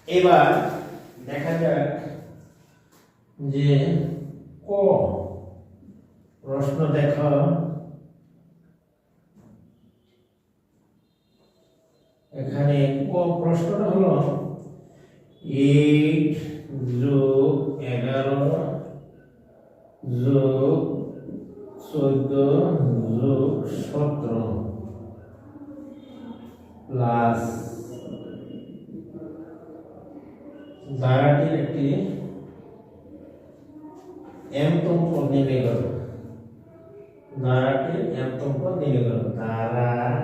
এবার দেখা যাক যে ক প্রশ্ন দেখো, এখানে ক প্রশ্নটা হলো 8 যোগ 11 যোগ 14 যোগ 17 প্লাস ধারাটির একটি এমতম পদ নির্ণয় করো। ধারাটির এমতম পদ নির্ণয় করো। ধারাটির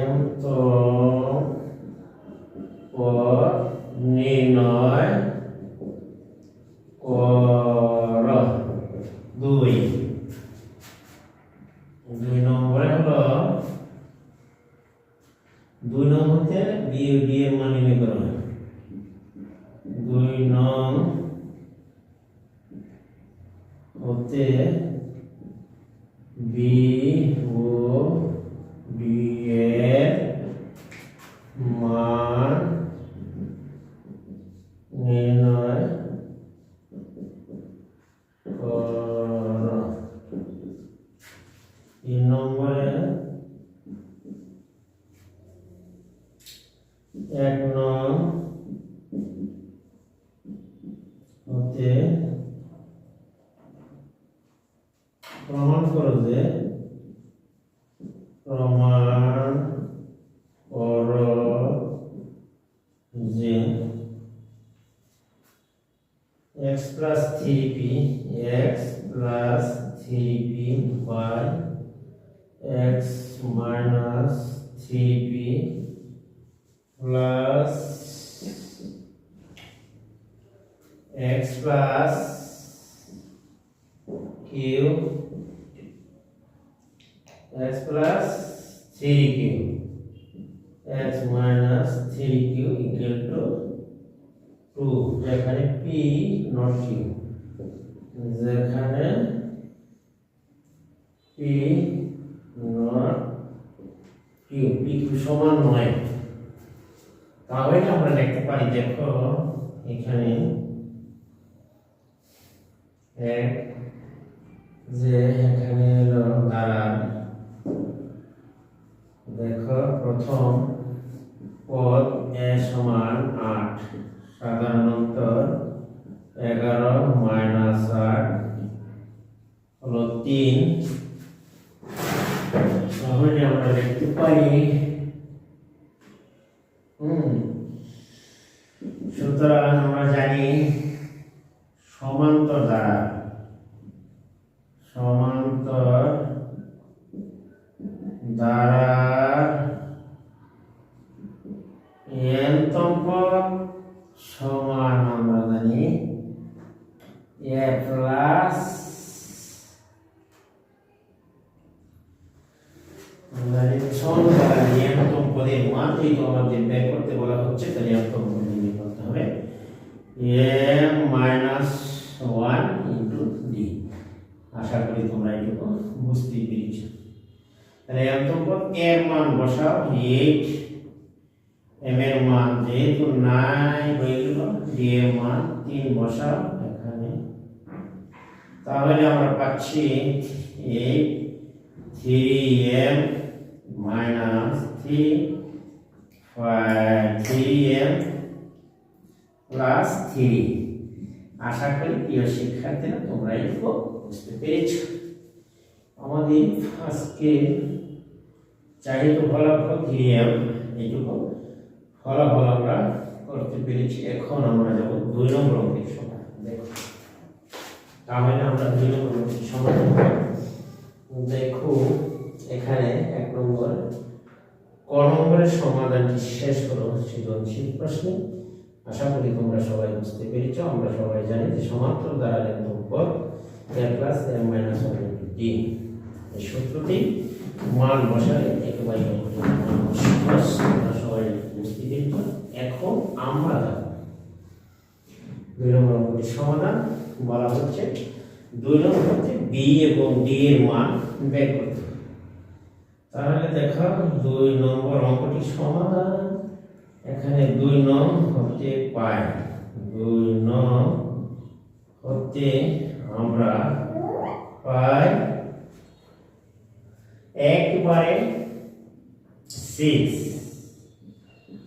এমতম পদ নির্ণয় কর। 2 নম্বরে হলো 2 নং হতে বি এর মান নির্ণয় করো। 2 নং হতে বি ও বি এর মান নির্ণয় করো। 3 নম্বরে 1 নং হতে প্রমাণ করো যে x plus 3p by x minus 3p plus x plus q x plus 3q x minus 3q equal to 2 যেখানে p not q, যেখানে p not q, p q সমান নয়। তাহলে আমরা লিখতে পারি, দেখো এখানে এক যে এখানে হলো দ্বারা, দেখো প্রথম পদ a সমান 8, সাধারণ অন্তর 11 মাইনাস 8 হলো 3। তাহলে আমরা লিখতে পারি সুতরাং আমরা জানি সমান্তর দ্বারা এনতম পদ সমান আমরা জানি a প্লাস এনতম পদের মান যেহেতু আমাদের বের করতে বলা হচ্ছে, তাহলে এনতম পদ নির্ণয় করতে হবে m minus 1 into d। আশা করি তোমরা এটুকু বুঝতে পেরেছো। তাহলে এনতম পদ এর মান বসাও 8, m এর মান যেহেতু 9 হয়ে গেল, d এর মান 3 বসাও এখানে। তাহলে আমরা পাচ্ছি 8 3m minus 3m plus 3। আশা করি প্রিয় শিক্ষার্থীরা তোমরা এটুকু বুঝতে পেরেছ। আমাদের আজকে চাহিত ফলাফল 3m, এইটুকু ফলাফল আমরা করতে পেরেছি। এখন আমরা যাব 2 নম্বর অঙ্কের সমাধান। দেখো তাহলে আমরা 2 নম্বর অঙ্কের সমাধান দেখো। এখানে 1 নম্বর ক নম্বরের সমাধানটি শেষ করো সৃজনশীল প্রশ্ন। আশা করি তোমরা সবাই বুঝতে পেরেছ। আমরা সবাই জানি যে সমান্তর দ্বারা এনতম পদ a plus m minus 1 into d। এই সূত্রটি মান বসালে একেবারে আমরা সবাই বুঝতে পেরেছ। এখন আমরা 2 নম্বর অঙ্কটির সমাধান বলা হচ্ছে 2 নম্বর হচ্ছে b এবং d এর মান বের করতে। তাহলে দেখো 2 নম্বর অঙ্কটি সমাধান। এখানে 2 নং হতে পাই, 2 নং হতে আমরা পাই একবারে 6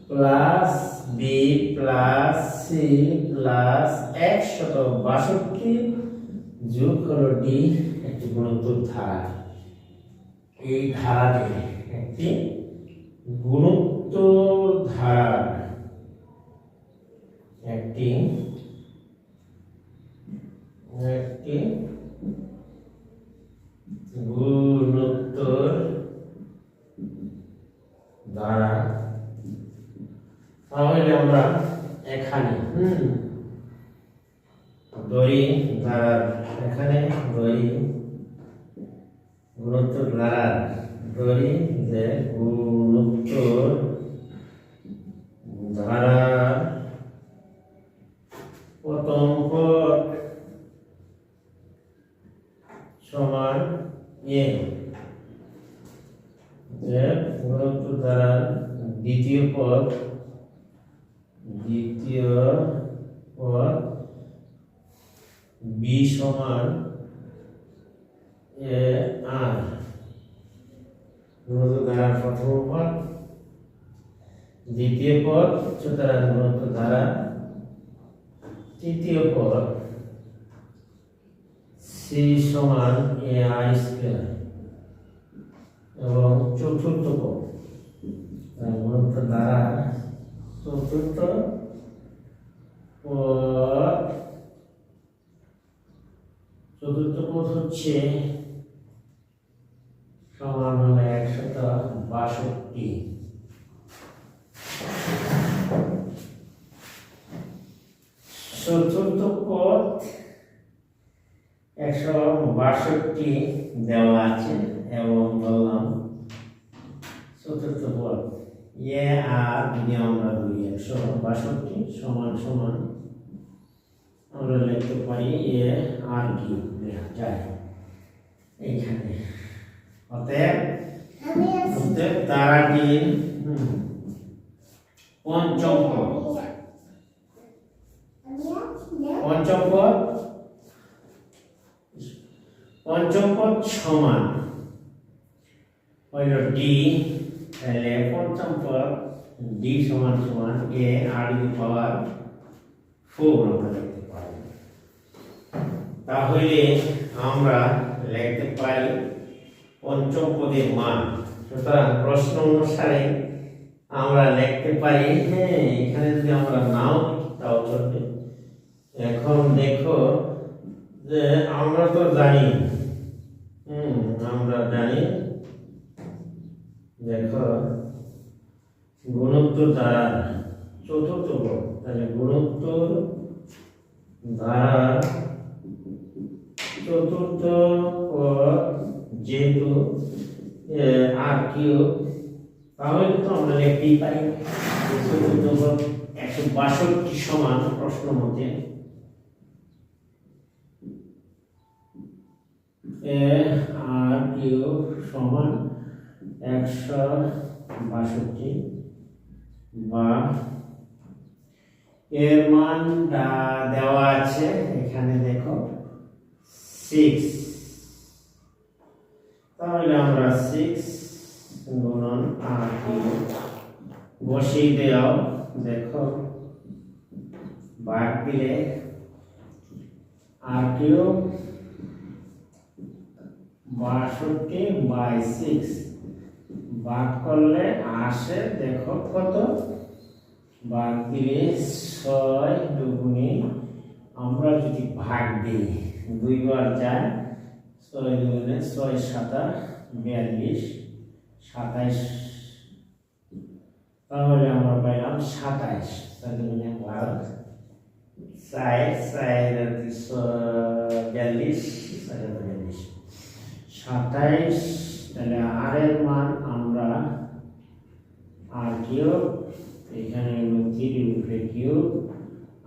plus b plus c plus 162 যোগ হলো ডি, একটি গুণোত্তর ধারা। এই ধারাটি একটি গুণোত্তর ধারা, একটি গুণোত্তর ধারা। তাহলে আমরা এখানে দড়ি ধারা, এখানে দড়ি গুণোত্তর ধারা, দড়ি যে গুণোত্তর ধারা প্রথম পদ সমান এ, যে গুণোত্তর ধারা দ্বিতীয় পদ বি সমান এ আর, গুণোত্তর ধারার প্রথম পদ দ্বিতীয় পদ, সুতরাং গুণোত্তর ধারা তৃতীয় পদ সি সমান এ আই স্কয়ার, এবং চতুর্থ পদ গুণোত্তর ধারা চতুর্থ পদ হচ্ছে সমান হলো 162। চতুর্থ পদ 162 দেওয়া আছে, এবং বললাম চতুর্থ পদ এ আর যদি আমরা ধরি 162 সমান সমান আমরা লিখতে পারি এ আর কিউব লেখা যায় এইখানে। অতএব ধারাটি পঞ্চম পদ সমান হইল ডি, তাহলে পঞ্চম পদ ডি সমান সমান এ আর টু দি পাওয়ার 4 আমরা লিখতে পারি। তাহলে আমরা লিখতে পারি পঞ্চম পদের মান। সুতরাং প্রশ্ন অনুসারে আমরা লিখতে পারি, এখানে যদি আমরা নাও তাও চলবে। এখন দেখো যে আমরা তো জানি, আমরা জানি, দেখো গুণোত্তর ধারা চতুর্থ পদ, তাহলে গুণোত্তর ধারা চতুর্থ পদ যেহেতু আর কিউব, তাহলে তো আমরা লিখতেই পারি চতুর্থ পদ 162 সমান প্রশ্ন মতে এ আর কিউব সমান 162, বা এর মান দেওয়া আছে এখানে দেখো 6, তাহলে আমরা 6 গুণন আর কিউব বসিয়ে দেও, দেখো ভাগ দিলে আর কিউব 62/6 ভাগ করলে আসে দেখো কত, ভাগ দিলে 6 দুগুণে আমরা যদি ভাগ দিই 2 বার যায়, 6 দুগুণে 6 7 42 27, তাহলে আমরা পাইলাম 27, 6 দুগুণে 12 4 42 27, তাহলে আর এর মান আমরা আর কিউব, এখানে 3 উপরে কিউব,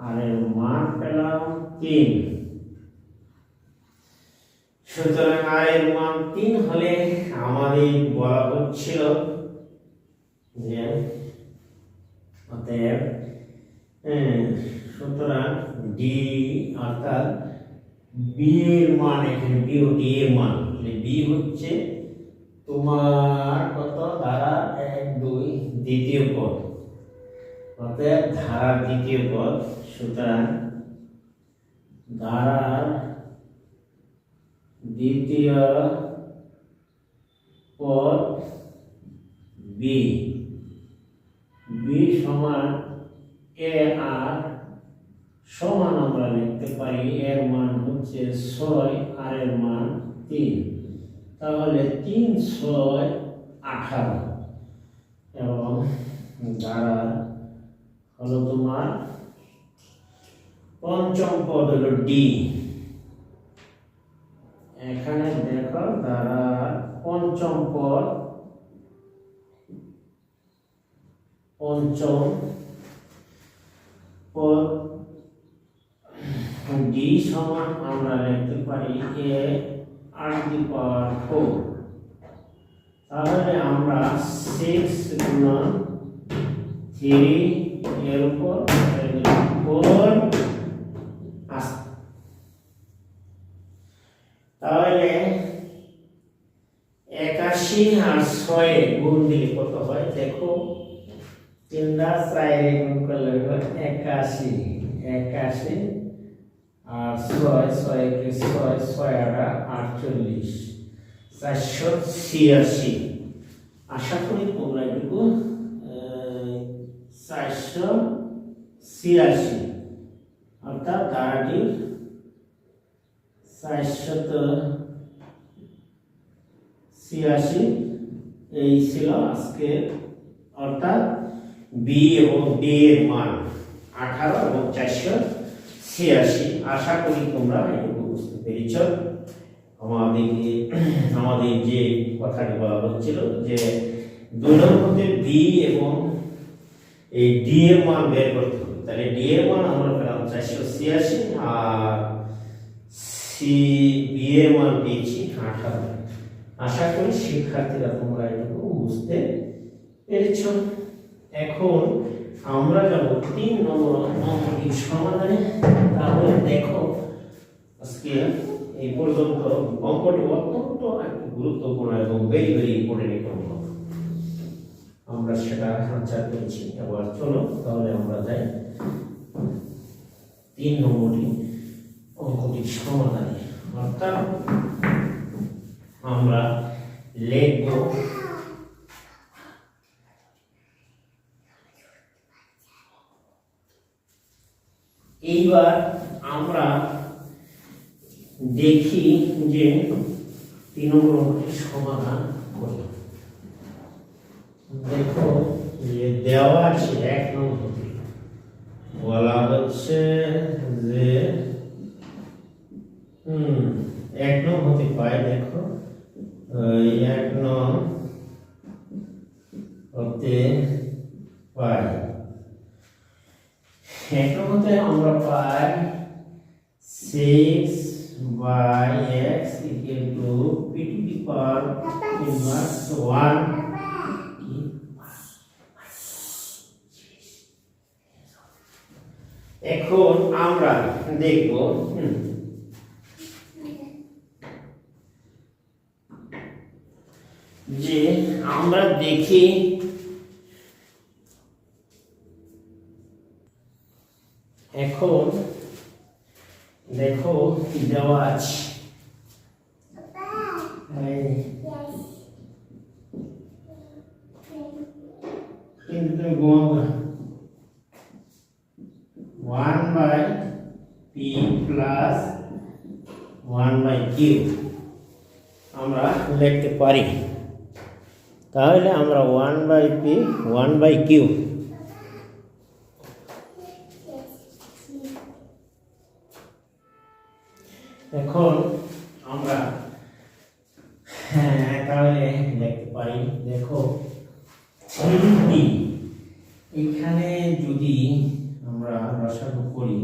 আর এর মান পেলাম 3। সুতরাং আর এর মান 3 হলে আমাদের বলা হচ্ছিল যে অতএব সুতরাং ডি অর্থাৎ বি এর মান, এখানে বি ও ডি এর মান, বি হচ্ছে তোমার কত ধারা 1 2 দ্বিতীয় পদ, অতএব ধারার দ্বিতীয় পদ। সুতরাং ধারার দ্বিতীয় পদ বি, বি সমান এ আর সমান আমরা লিখতে পারি এর মান হচ্ছে 6 আর এর মান 3, তাহলে 3 6 18 এবং ধারা হলো তোমার পঞ্চম পদ হলো ডি। এখানে দেখো ধারা পঞ্চম পদ, পঞ্চম পদ ডি সমান আমরা লিখতে পারি এ আর দি পাওয়ার 4, তাহলে আমরা 6 গুণন 3 এর উপর 4 আসে, তাহলে 81 আর 6 গুণ দিলে কত হয় দেখো, 3 4 গুণ করলে হয় 81, 81 আর 6 6 কে 6 6 48 486। আশা করি তোমরা এটুকু 486 অর্থাৎ ধারাটির 486 এই ছিল আজকে, অর্থাৎ বি এবং ডি এর মান 18 এবং 486। আশা করি তোমরা এটুকু বুঝতে পেরেছ। আমাদের যে কথাটি বলা হচ্ছিল যে দুই নম্বরে বি এবং এই ডি এর মান বের করতে হবে, তাহলে ডি এর মান আমরা পেলাম 486 আর সি বি এর মান পেয়েছি 18। আশা করি শিক্ষার্থীরা তোমরা এটুকু বুঝতে পেরেছ। এখন আমরা যাব 3 নম্বর অঙ্কটির সমাধানে। তাহলে দেখো আজকে এই পর্যন্ত অঙ্কটি অত্যন্ত গুরুত্বপূর্ণ এবং ভেরি ভেরি ইম্পর্টেন্ট একটা অঙ্ক, আমরা সেটা আনসার করেছি। এবার চলো তাহলে আমরা যাই 3 নম্বরটি অঙ্কটির সমাধানে। অর্থাৎ আমরা লিখব এইবার আমরা দেখি যে 3 নম্বর অঙ্কটির সমাধান করি। দেখো যে দেওয়া আছে 1 নম্বর বলা হচ্ছে যে 1 নং হতে পায়, দেখো 1 নং হতে পাই, 1 নং হতে আমরা পাই 6 by x equal to p to the power inverse 1। এখন আমরা দেখব যে আমরা দেখি এখন দেখো দেওয়া আছে কিন্তু 1 by p plus 1 by q আমরা লিখতে পারি, তাহলে আমরা 1 by p 1 by q এখন আমরা তাহলে লিখতে পারি। দেখো 3p, এখানে যদি আমরা রসাগু করি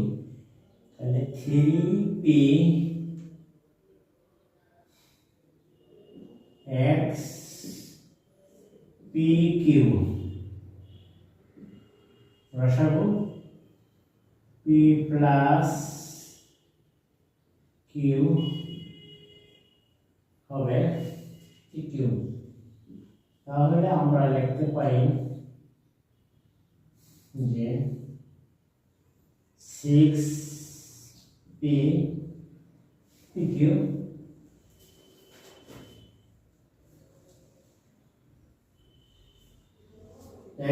তাহলে 3p এক্স পি কিউ রসাগু পি প্লাস কিউ হবে কিউ। তাহলে আমরা লিখতে পারি যে 6p pq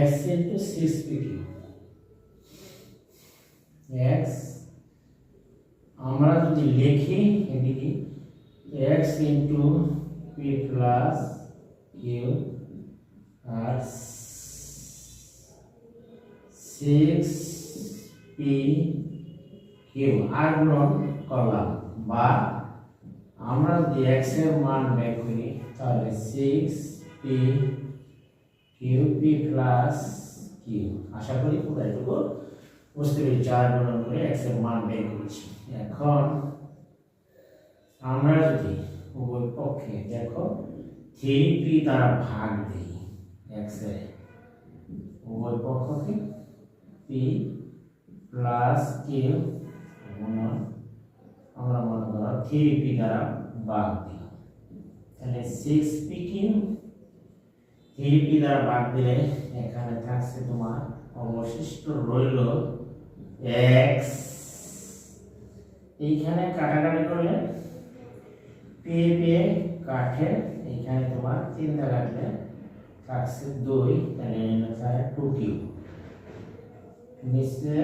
x into 6pq x আমরা যদি লিখি এদিকে x into p plus q আর 6p q আর গ্রহণ করলাম, বা আমরা যদি x এর মান বের করি তাহলে 6p qp plus q। আশা করি পুরো এটুকু বুঝতে পেরেছি। 4 গুণন করে x এর মান বের করেছি। এখন আমরা যদি উভয় পক্ষে দেখো 3p দ্বারা ভাগ দেই x এর উভয় পক্ষকে p প্লাস q গুণন আমরা মনে করো 3p দ্বারা ভাগ দিই, তাহলে 6pq 3p দ্বারা ভাগ দিলে এখানে থাকছে তোমার অবশিষ্ট রইল x। এইখানে কাটাকাটি করলে পি পি কাটে, এইখানে তোমার 3 দ্বারা কাটলে থাকছে 2, তাহলে এখানে 2q নিচে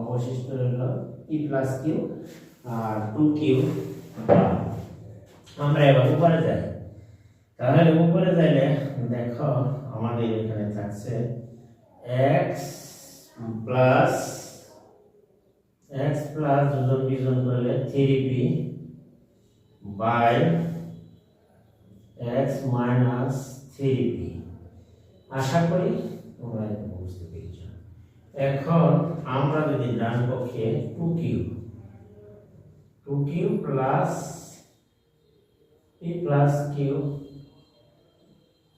অবশিষ্ট রইল p প্লাস q আর 2q। আমরা এবার উপরে যাই, তাহলে উপরে যাইলে দেখো আমাদের এখানে থাকছে x প্লাস যোজন বিয়োজন করলে 3p by x minus 3p। আশা করি তোমরা এটা বুঝতে পেরেছ। এখন আমরা যদি ডান পক্ষে 2q plus p plus q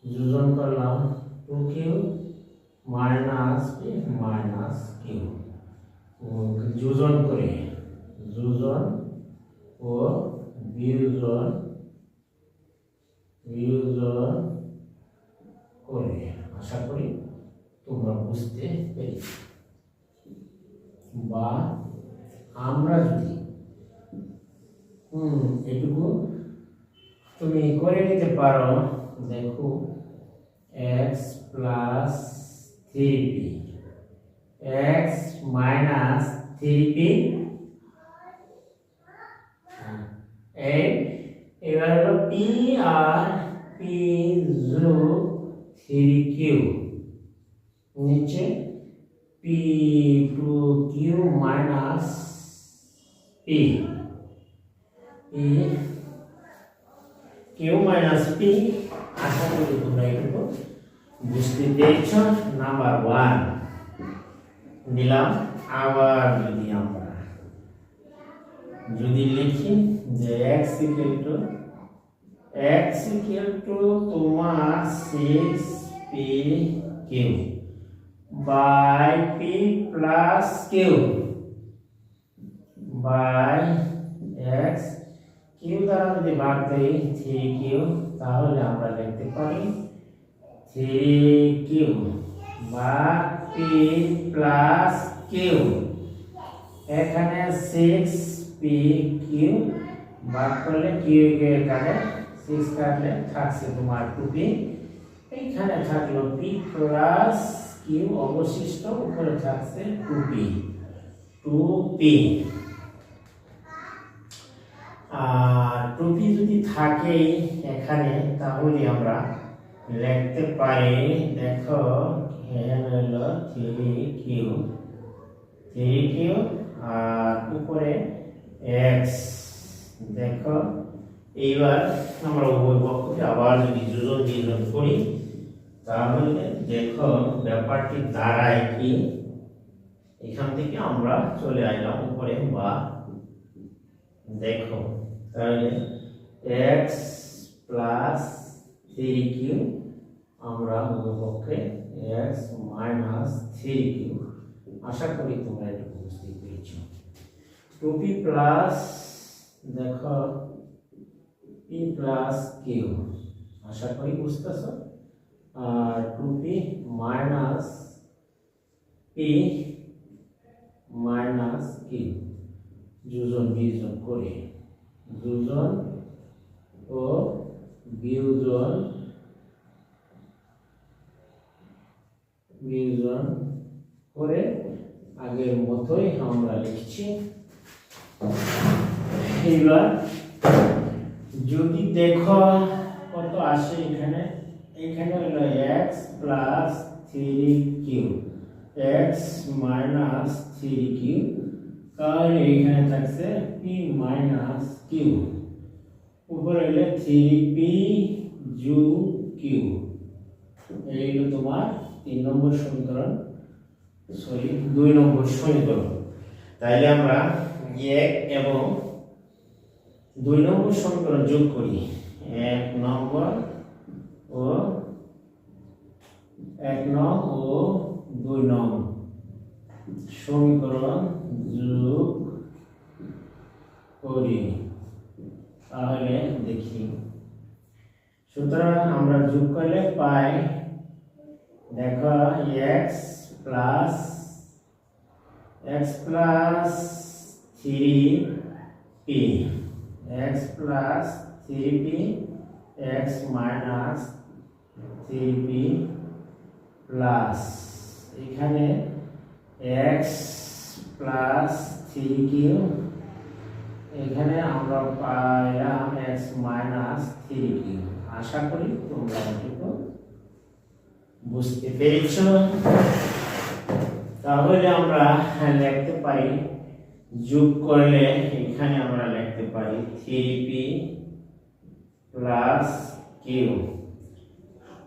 যোজন করলাম 2q minus p minus q যোজন করে যোজন ও বিয়োজন করে আশা করি তোমরা বুঝতে পেরেছ। বা আমরা যদি এটুকু তুমি করে নিতে পারো, দেখো x plus 3p x minus 3p এবার হলো p আর p যোগ 3q নিচে p 2q minus p q minus p। আশা করি তোমরা এটুকু বুঝতে পেরেছ। নাম্বার 1 দিলাম। আবার যদি লিখি যে x ইকুয়াল টু তোমার 6pq by p plus q by x q দ্বারা যদি ভাগ দেই 3q, তাহলে আমরা লিখতে পারি 3q বা p প্লাস q। এখানে 6pq ভাগ করলে q কে কাটে 6 কাটলে থাকছে তোমার 2p, এইখানে থাকলো p প্লাস q অবশিষ্ট উপরে থাকছে 2p। আর 2p যদি থাকে এখানে তাহলে আমরা লিখতে পারি, দেখো এখানে হলো 3q আর উপরে x। দেখো এইবার আমরা উভয় পক্ষকে আবার যদি যোজন বিয়োজন করি তাহলে দেখো ব্যাপারটি দাঁড়ায় কি, এখান থেকে আমরা চলে আসলাম উপরে, বা দেখো তাহলে x প্লাস 3 কিউ আমরা উভয়পক্ষে x মাইনাস 3 কিউ। আশা করি তোমরা এটা বুঝতে পেরেছো। 2p প্লাস দেখো p প্লাস কিউ, আশা করি বুঝতেছো। আর 2p মাইনাস p মাইনাস কিউ, যোজন বিয়োজন করে, যোজন ও বিয়োজন করে আগের মতোই আমরা লিখছি। এবার যদি দেখো কত আসে এখানে, এখানে হলো x plus 3q, x minus 3q, তাহলে এখানে থাকছে p মাইনাস q, উপরে হলো 3p যোগ q। এই হলো তোমার 3 নম্বর সমীকরণ, সরি 2 নম্বর সমীকরণ। তাইলে আমরা 1 এবং 2 নম্বর সমীকরণ যোগ করি। 1 নং ও 2 নং সমীকরণ যোগ করি, তাহলে দেখি। সুতরাং আমরা যোগ করলে পাই, দেখো x plus 3p, x plus 3p, x minus 3p plus এখানে x প্লাস 3q, এখানে আমরা পাইলাম x মাইনাস 3q। আশা করি তোমরা এটুকু বুঝতে পেরেছ। তাহলে আমরা লিখতে পারি, যোগ করলে এখানে আমরা লিখতে পারি 3p plus q,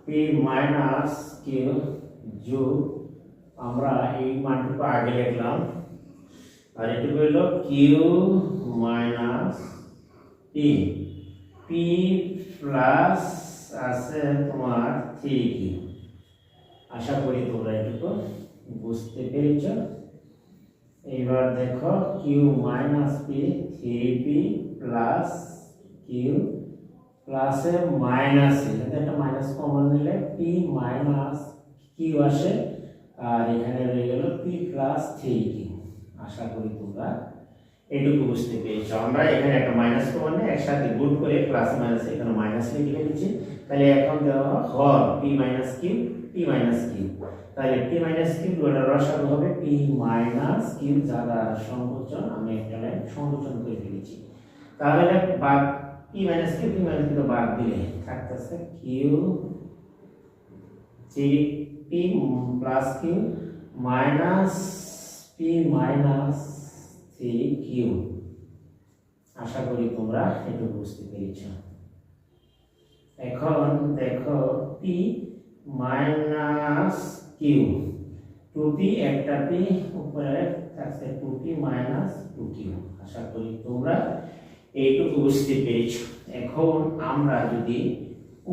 p minus q যোগ, আমরা এই মানটুকু আগে লিখলাম, আর এটুকু হলো q minus p, p plus আছে তোমার 3q। আশা করি তোমরা এটুকু বুঝতে পেরেছ। এবার দেখো q minus p, 3p plus q প্লাসে মাইনাসে, একটা মাইনাস কমন নিলে p মাইনাস q আসে, আর এখানে রয়ে গেল p প্লাস 3q। আশা করি তোমরা এইটুকু বুঝতে পেরেছো। আমরা এখানে একটা মাইনাস কমন নিয়ে একসাথে গুণ করে প্লাস মাইনাস এখানে মাইনাস লিখে দিচ্ছি। তাহলে এখন দেওয়া হর p minus q, p minus q, তাহলে p মাইনাস q দুটোর রসাগু হবে p মাইনাস q, যারা সংকোচন আমি একটা লাইন সংকোচন করে দিয়েছি। তাহলে বাদ p minus q, p minus q বাদ দিলে থাকতেছে q 3p plus q minus p minus 3q। আশা করি তোমরা এটা বুঝতে পেরেছ। এখন দেখো p মাইনাস q, 2p একটা p উপরে থাকছে 2p মাইনাস 2q। আশা করি তোমরা এইটুকু বুঝতে পেরেছো। এখন আমরা যদি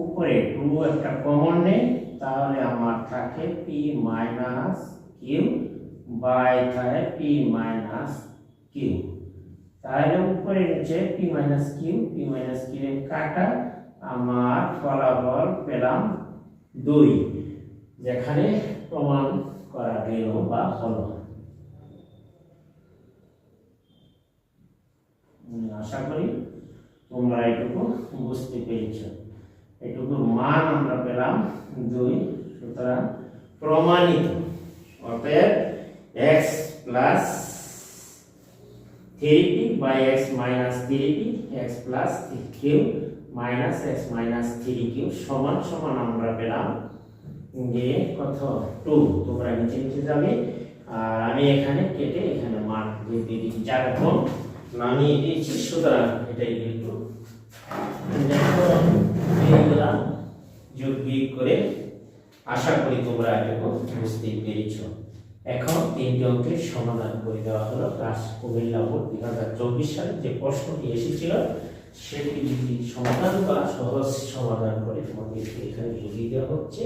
উপরে 2 একটা কমন নেই, তাহলে আমার থাকে p মাইনাস q বাই থাকে p মাইনাস q। তাহলে উপরে নিচে p মাইনাস q কাটা, আমার ফলাফল পেলাম 2, যেখানে প্রমাণ করা গেল বা হলো। আশা করি তোমরা এটুকু বুঝতে পেরেছ। এটুকুর মান আমরা পেলাম 2, সুতরাং প্রমাণিত। অতএব x plus 3p by x minus 3p, x plus q minus x minus 3q সমান সমান আমরা পেলাম যে কত 2। তোমরা নিচে নিচে যাবে, আর আমি এখানে কেটে এখানে মান দিয়ে দিচ্ছি, যেরকম নামিয়ে দিয়েছি। সুতরাং এটাই একটু যোগ বিয়োগ করে আশা করি তোমরা এটুকু বুঝতে পেরেছ। এখন 3টি অঙ্কের সমাধান করে দেওয়া হলো। ক্লাস কুমিল্লা বোর্ড 2024 সালে যে প্রশ্নটি এসেছিল সেটি যদি সমাধান বা সহজ সমাধান সমাধান করে তোমাদের এখানে বুঝিয়ে দেওয়া হচ্ছে।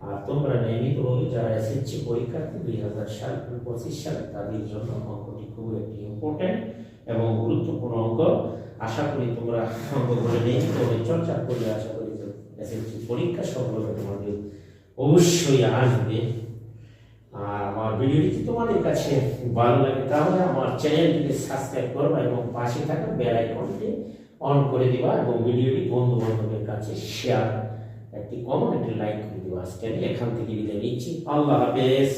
আর তোমরা নিয়মিতভাবে যারা এসএসসি পরীক্ষার্থী 2025 সালে তাদের জন্য অঙ্কটি খুব একটি ইম্পর্টেন্ট এবং গুরুত্বপূর্ণ অঙ্ক। আশা করি তোমরা অঙ্কগুলো নিয়মিতভাবে চর্চা করলে আশা করি এসএসসি পরীক্ষা সফলতা তোমাদের অবশ্যই আসবে। আর আমার ভিডিওটি যদি তোমাদের কাছে ভালো লাগে তাহলে আমার চ্যানেলটিকে সাবস্ক্রাইব করবা এবং পাশে থাকা বেল আইকনটি অন করে দিবা এবং ভিডিওটি বন্ধু বান্ধবের কাছে শেয়ার, একটি কমেন্ট, একটি লাইক করে দিবা। আজকে আমি এখান থেকে বিদায় নিচ্ছি। আল্লাহ হাফেজ।